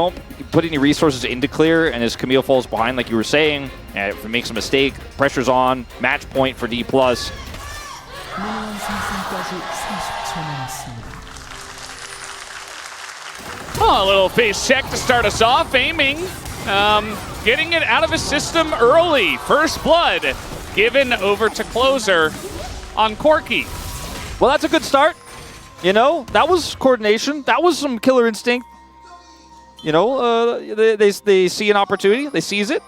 don't put any resources into clear, and as Camille falls behind, like you were saying, and if he makes a mistake, pressure's on, match point for Dplus. Oh, a little face check to start us off. Aiming, getting it out of his system early. First blood given over to closer on Corky. Well, that's a good start. You know, that was coordination. That was some killer instinct. You know, they see an opportunity. They seize it.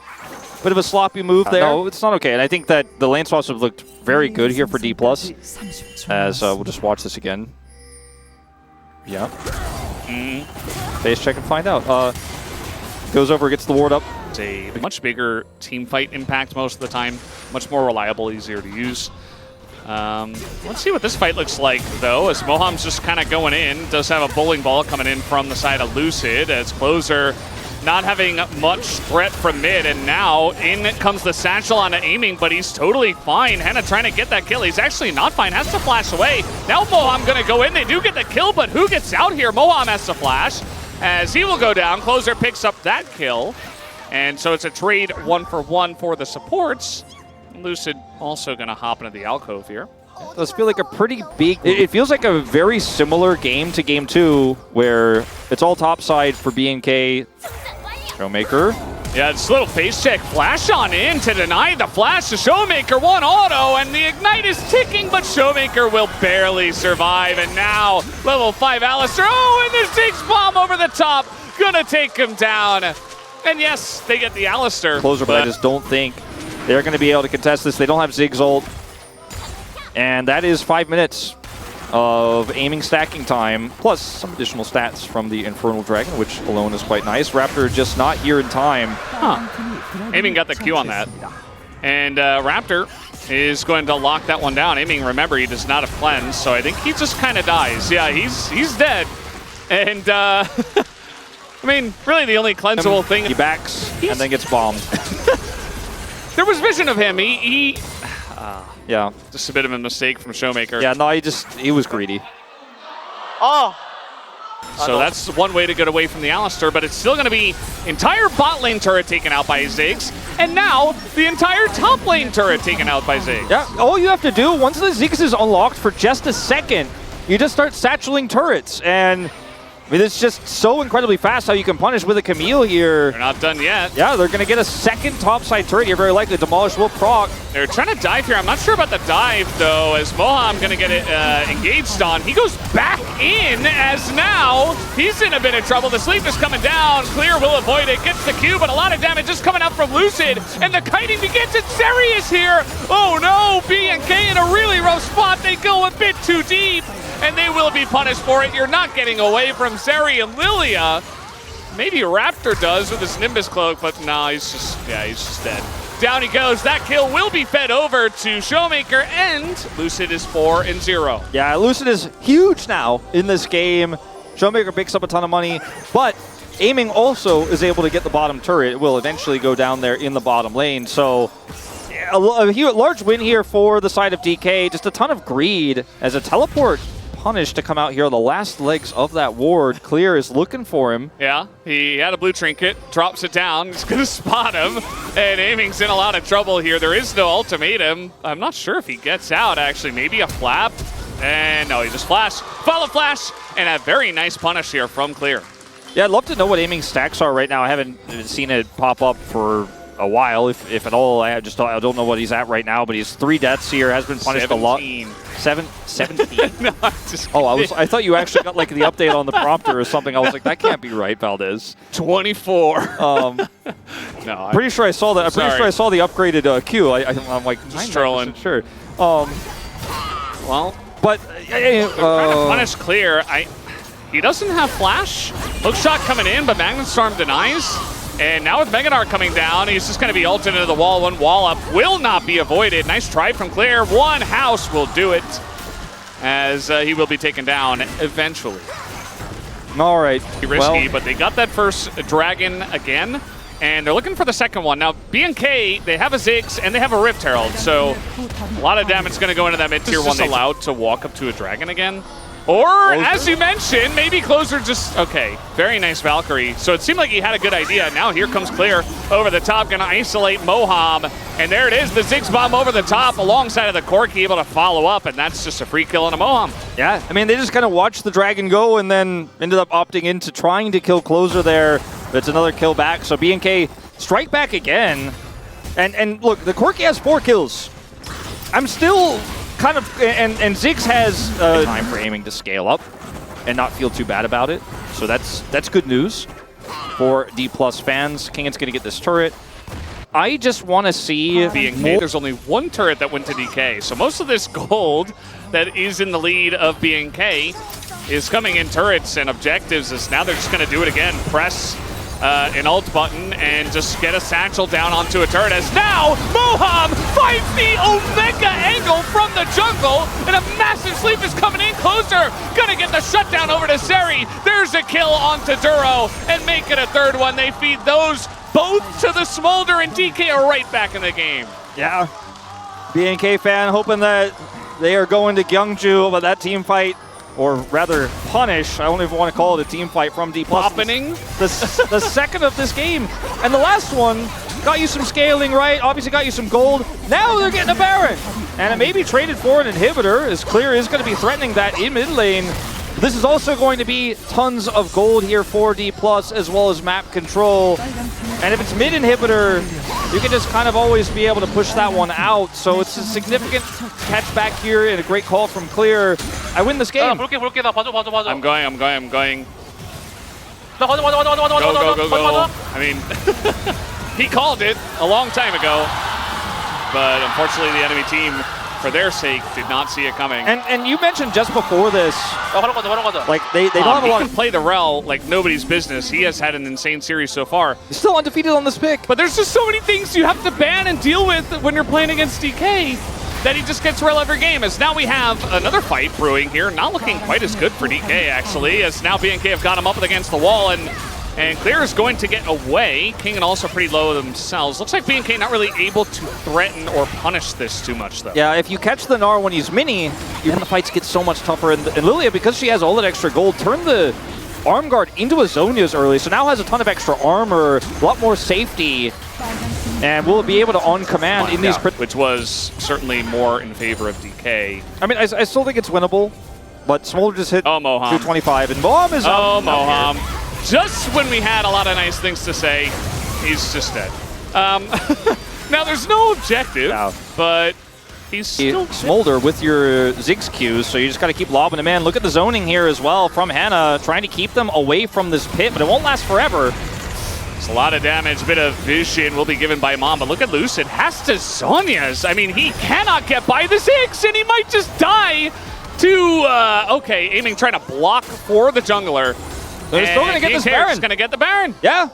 Bit of a sloppy move there. No, it's not okay. And I think that the lane swaps have looked very good here for Dplus. As we'll just watch this again. Yeah. Face check and find out. Goes over, gets the ward up. It's a much bigger team fight impact most of the time. Much more reliable, easier to use. Let's see what this fight looks like, though, as Moham's just kind of going in. Does have a bowling ball coming in from the side of Lucid, as closer not having much threat from mid, and now in comes the satchel on aiming, but he's totally fine. Henna trying to get that kill. He's actually not fine, has to flash away. Now Moham gonna go in. They do get the kill, but who gets out here? Moham has to flash, as he will go down. Closer picks up that kill, and so it's a trade 1-for-1 for the supports. Lucid also gonna hop into the alcove here. It does feel like a pretty big... It feels like a very similar game to Game 2, where it's all topside for BNK. Showmaker. Yeah, it's a little face check. Flash on in to deny the flash to Showmaker. One auto, and the ignite is ticking, but Showmaker will barely survive. And now, level 5 Alistair. Oh, and the Ziggs bomb over the top. Gonna take him down. And yes, they get the Alistair. Closer, but I just don't think they're going to be able to contest this. They don't have Ziggs ult. And that is 5 minutes of aiming stacking time, plus some additional stats from the Infernal Dragon, which alone is quite nice. Raptor just not here in time. Huh. Aiming got the Q on that. And Raptor is going to lock that one down. Aiming, remember, he does not have cleanse, so I think he just kind of dies. Yeah, he's dead. And, I mean, really the only cleansable thing... He backs and then gets bombed. There was vision of him. Yeah. Just a bit of a mistake from Showmaker. Yeah, no, he was greedy. Oh! So that's one way to get away from the Alistair, but it's still going to be entire bot lane turret taken out by Ziggs, and now the entire top lane turret taken out by Ziggs. Yeah, all you have to do, once the Ziggs is unlocked for just a second, you just start satcheling turrets, and I mean, it's just so incredibly fast how you can punish with a Camille here. They're not done yet. Yeah, they're going to get a second topside turret here, very likely. Demolish will proc. They're trying to dive here. I'm not sure about the dive, though, as Moham going to get it engaged on. He goes back in, as now he's in a bit of trouble. The sleep is coming down. Clear will avoid it, gets the Q, but a lot of damage just coming out from Lucid, and the kiting begins. And Zeri is here. Oh, no, BNK in a really rough spot. They go a bit too deep, and they will be punished for it. You're not getting away from Zeri and Lilia. Maybe Raptor does with his Nimbus cloak, but no, he's just dead. Down he goes. That kill will be fed over to Showmaker, and Lucid is 4-0. Yeah, Lucid is huge now in this game. Showmaker picks up a ton of money, but aiming also is able to get the bottom turret. It will eventually go down there in the bottom lane. So a large win here for the side of DK. Just a ton of greed as a teleport punish to come out here on the last legs of that ward. Clear is looking for him. Yeah, he had a blue trinket, drops it down, he's gonna spot him, and aiming's in a lot of trouble here. There is no ultimatum. I'm not sure if he gets out, actually. Maybe a flap, and no, he just flash, follow flash, and a very nice punish here from Clear. Yeah, I'd love to know what aiming stacks are right now. I haven't seen it pop up for a while, if at all. I don't know what he's at right now, but he's 3 deaths here, has been punished 17. a lot. 17? No, I'm just kidding. Oh, I thought you actually got like the update on the prompter or something. I was like, that can't be right, Valdez. 24. No, pretty sure I saw that. I'm pretty sure I saw the upgraded Q. I'm like, just trolling. Sure. Well, but trying to punish Clear. He doesn't have flash. Hookshot coming in, but Magnetstorm denies. And now with Meganar coming down, he's just going to be ulted into the wall. One wall up will not be avoided. Nice try from Clear. One house will do it, as he will be taken down eventually. All right. Risky, but they got that first dragon again, and they're looking for the second one. Now, BNK, they have a Ziggs and they have a Rift Herald, so a lot of damage is going to go into that mid-tier one. Allowed to walk up to a dragon again? Or, as you mentioned, maybe Closer just, okay, very nice Valkyrie. So it seemed like he had a good idea. Now here comes Clear over the top, gonna isolate Moham. And there it is, the Ziggs bomb over the top alongside of the Corki, able to follow up, and that's just a free kill on a Moham. Yeah, I mean, they just kind of watched the Dragon go and then ended up opting into trying to kill Closer there. But it's another kill back, so BNK strike back again. And look, the Corki has 4 kills. I'm still kind of, and Ziggs has time for aiming to scale up and not feel too bad about it. So that's good news for Dplus fans. Kingan's gonna get this turret. I just want to see BNK. There's only 1 turret that went to DK, so most of this gold that is in the lead of BNK is coming in turrets and objectives. Is now they're just gonna do it again. Press an alt button and just get a satchel down onto a turret as now Moham finds the Omega angle from the jungle and a massive sleep is coming in. Closer gonna get the shutdown over to Seri. There's a kill onto Duro and make it a 3rd one. They feed those both to the Smolder and DK are right back in the game. Yeah, BNK fan hoping that they are going to Gyeongju, but that team fight, or rather punish, I don't even want to call it a team fight from Dplus. Happening. The second of this game. And the last one got you some scaling, right? Obviously got you some gold. Now they're getting a Baron. And it may be traded for an inhibitor, as Clear is going to be threatening that in mid lane. This is also going to be tons of gold here for Dplus, as well as map control. And if it's mid inhibitor, you can just kind of always be able to push that one out. So it's a significant catch back here and a great call from Clear. I win this game. 볼게 나 봐줘. I'm going. 나 봐줘. Go. I mean, he called it a long time ago, but unfortunately the enemy team, for their sake, did not see it coming. And you mentioned just before this, 바로 가자. like they don't have a lot he of... can play the Rel like nobody's business. He has had an insane series so far. He's still undefeated on this pick. But there's just so many things you have to ban and deal with when you're playing against DK that he just gets Rel every game. As now we have another fight brewing here. Not looking quite as good for DK, actually, as now BNK have got him up against the wall, and Clear is going to get away. King and also pretty low themselves. Looks like BNK not really able to threaten or punish this too much, though. Yeah, if you catch the Gnar when he's mini, then the fights get so much tougher. And Lilia, because she has all that extra gold, turned the arm guard into a Zhonya's early, so now has a ton of extra armor, a lot more safety, and will be able to on command in these... Which was certainly more in favor of DK. I mean, I still think it's winnable, but Smolder just hit Moham 225, and Moham is up. Moham. Just when we had a lot of nice things to say, he's just dead. Now, there's no objective, but he's still... Smolder with your Ziggs Qs, so you just got to keep lobbing him in. Look at the zoning here as well from Hannah, trying to keep them away from this pit, but it won't last forever. It's a lot of damage, bit of vision will be given by Mom, but look at Lucid, has to Zhonya's. I mean, he cannot get by the Ziggs, and he might just die to, okay, aiming, trying to block for the jungler. They're still going to get this Baron. He's going to get the Baron. Yeah,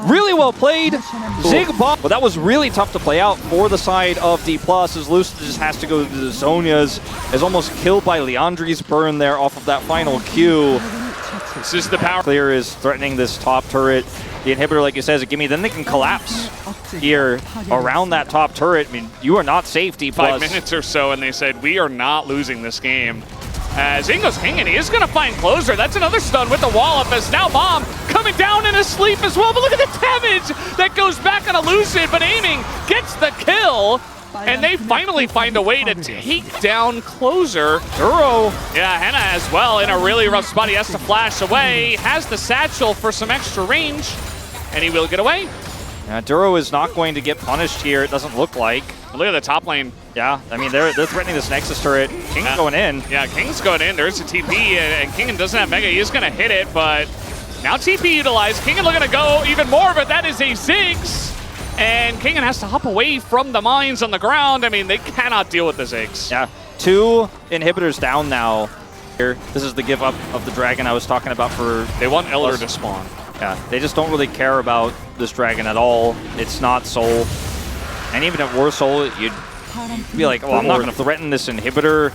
really well played. Zig bomb. But that was really tough to play out for the side of Dplus, as Lucid just has to go to the Zhonya's. Is almost killed by Leandri's burn there off of that final Q. This is the power. Clear is threatening this top turret. The inhibitor, like you said, is a gimme. Then they can collapse here around that top turret. I mean, you are not safe, Dplus. 5 minutes or so, and they said, we are not losing this game. As Ingo's King, and he is going to find Closer. That's another stun with the wall up, as now Mom coming down in a sleep as well. But look at the damage that goes back on a Lucid, but aiming gets the kill. And they finally find a way to take down Closer. Duro. Yeah, Hannah as well in a really rough spot. He has to flash away. Has the satchel for some extra range, and he will get away. Yeah, Duro is not going to get punished here, it doesn't look like. Look at the top lane. Yeah, I mean, they're threatening this Nexus turret. King's going in. Yeah, King's going in. There's a TP, and Kingen doesn't have Mega. He is going to hit it, but now TP utilized. Kingen looking to go even more, but that is a Ziggs. And Kingen has to hop away from the mines on the ground. I mean, they cannot deal with the Ziggs. Yeah, 2 inhibitors down now. Here, this is the give up of the dragon I was talking about for... They want Elder to spawn. Yeah, they just don't really care about this dragon at all. It's not Soul. And even if it were Soul, you'd be like, oh, I'm not going to threaten this inhibitor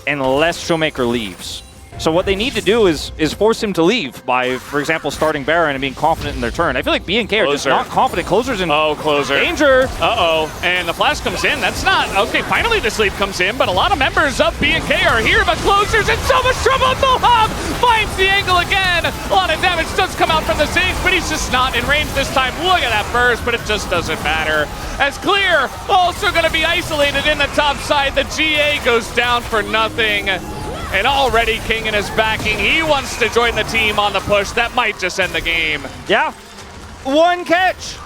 unless Showmaker leaves. So what they need to do is force him to leave by, for example, starting Baron and being confident in their turn. I feel like BNK are just not confident. Closer's in closer. danger. Uh-oh, and the flash comes in. That's not, okay, finally the sleep comes in, but a lot of members of BNK are here, but Closer's in so much trouble. Moham finds the angle again. A lot of damage does come out from the Ziggs, but he's just not in range this time. Look at that burst, but it just doesn't matter. As Clear also going to be isolated in the top side. The GA goes down for nothing. And already Kingen is backing. He wants to join the team on the push. That might just end the game. Yeah. One catch.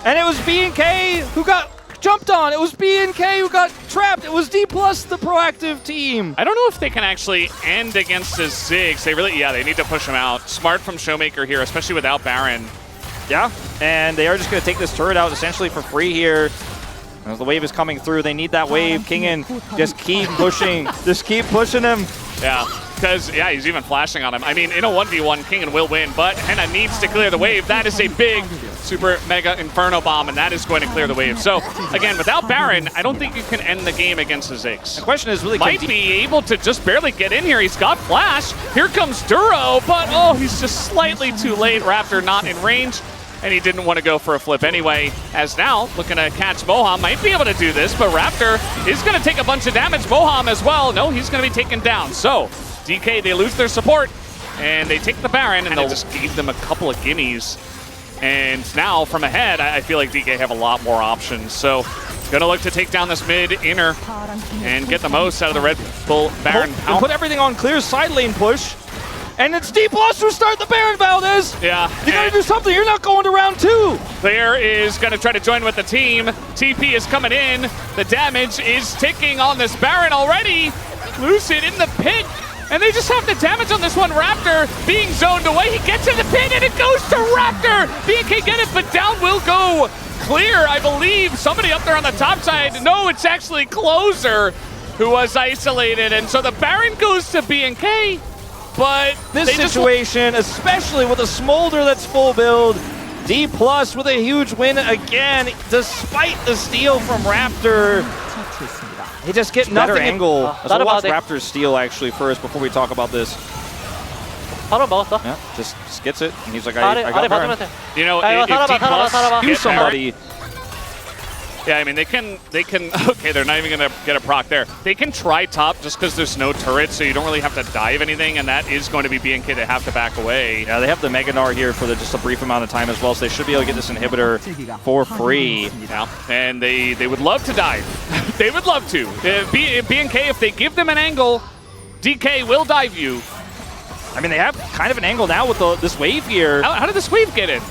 And it was BNK who got jumped on. It was BNK who got trapped. It was Dplus, the proactive team. I don't know if they can actually end against the Ziggs. They really, yeah, they need to push him out. Smart from Showmaker here, especially without Baron. Yeah, and they are just going to take this turret out essentially for free here. As the wave is coming through, they need that wave. Kingen, just keep pushing. Just keep pushing him. Yeah, because, yeah, he's even flashing on him. I mean, in a 1v1, Kingen will win, but Henna needs to clear the wave. That is a big super mega inferno bomb, and that is going to clear the wave. So, again, without Baron, I don't think you can end the game against the Ziggs. The question is really, might be able to just barely get in here. He's got flash. Here comes Duro, but, oh, he's just slightly too late. Raptor not in range. And he didn't want to go for a flip anyway, as now looking to catch Moham. Might be able to do this, but Raptor is going to take a bunch of damage. Moham as well. No, he's going to be taken down. So DK, they lose their support, and they take the Baron, and they just gave them a couple of gimmies. And now from ahead, I feel like DK have a lot more options. So going to look to take down this mid inner and get the most out of the Red Bull Baron. And put everything on Clear's side lane push. And it's Dplus who start the Baron, Valdez. Yeah. You gotta do something. You're not going to round 2. Claire is going to try to join with the team. TP is coming in. The damage is ticking on this Baron already. Lucid in the pit. And they just have the damage on this one. Raptor being zoned away. He gets in the pit and it goes to Raptor. BNK get it, but down will go Clear, I believe. Somebody up there on the top side. No, it's actually Closer who was isolated. And so the Baron goes to BNK. But this situation, especially with a Smolder that's full build, Dplus with a huge win again, despite the steal from Raptor. They just get better angle. Let's watch Raptor steal actually first before we talk about this. Yeah, just gets it, and he's like, I got Baron. You know, if Dplus do somebody. Yeah, I mean, they can, okay, they're not even going to get a proc there. They can try top just because there's no turret, so you don't really have to dive anything, and that is going to be BNK. They have to back away. Yeah, they have the Mega Gnar here for just a brief amount of time as well, so they should be able to get this inhibitor for free. Yeah, and they would love to dive. They would love to. BNK, if they give them an angle, DK will dive you. I mean, they have kind of an angle now with this wave here. How did this wave get in?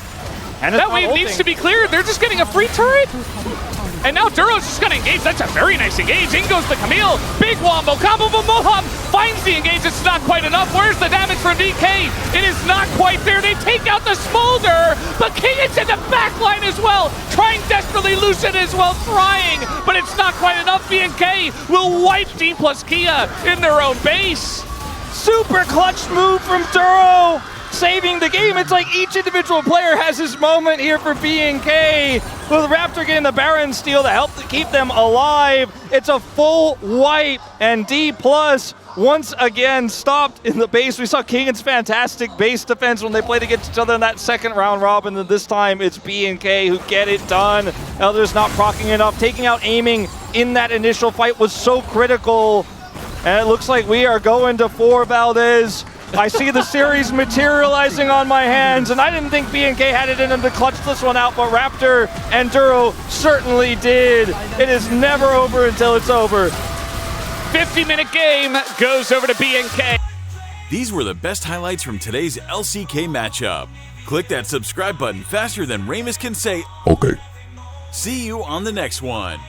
And that wave needs to be cleared. They're just getting a free turret. And now Duro's just going to engage. That's a very nice engage. In goes the Camille. Big wombo combo, but Moham finds the engage. It's not quite enough. Where's the damage from DK? It is not quite there. They take out the Smolder, but Kingen's in the back line as well. Trying desperately, Lucid as well, trying, but it's not quite enough. BNK will wipe Dplus Kia in their own base. Super clutch move from Duro, saving the game. It's like each individual player has his moment here for BNK. With Raptor getting the Baron steal to help to keep them alive. It's a full wipe, and Dplus once again stopped in the base. We saw Kingen's fantastic base defense when they played against each other in that second round robin, and this time it's BNK who get it done. Elders not proccing enough. Taking out aiming in that initial fight was so critical. And it looks like we are going to 4, Valdez. I see the series materializing on my hands, and I didn't think BNK had it in them to clutch this one out, but Raptor and Duro certainly did. It is never over until it's over. 50-minute game goes over to BNK. These were the best highlights from today's LCK matchup. Click that subscribe button faster than Ramus can say, okay. See you on the next one.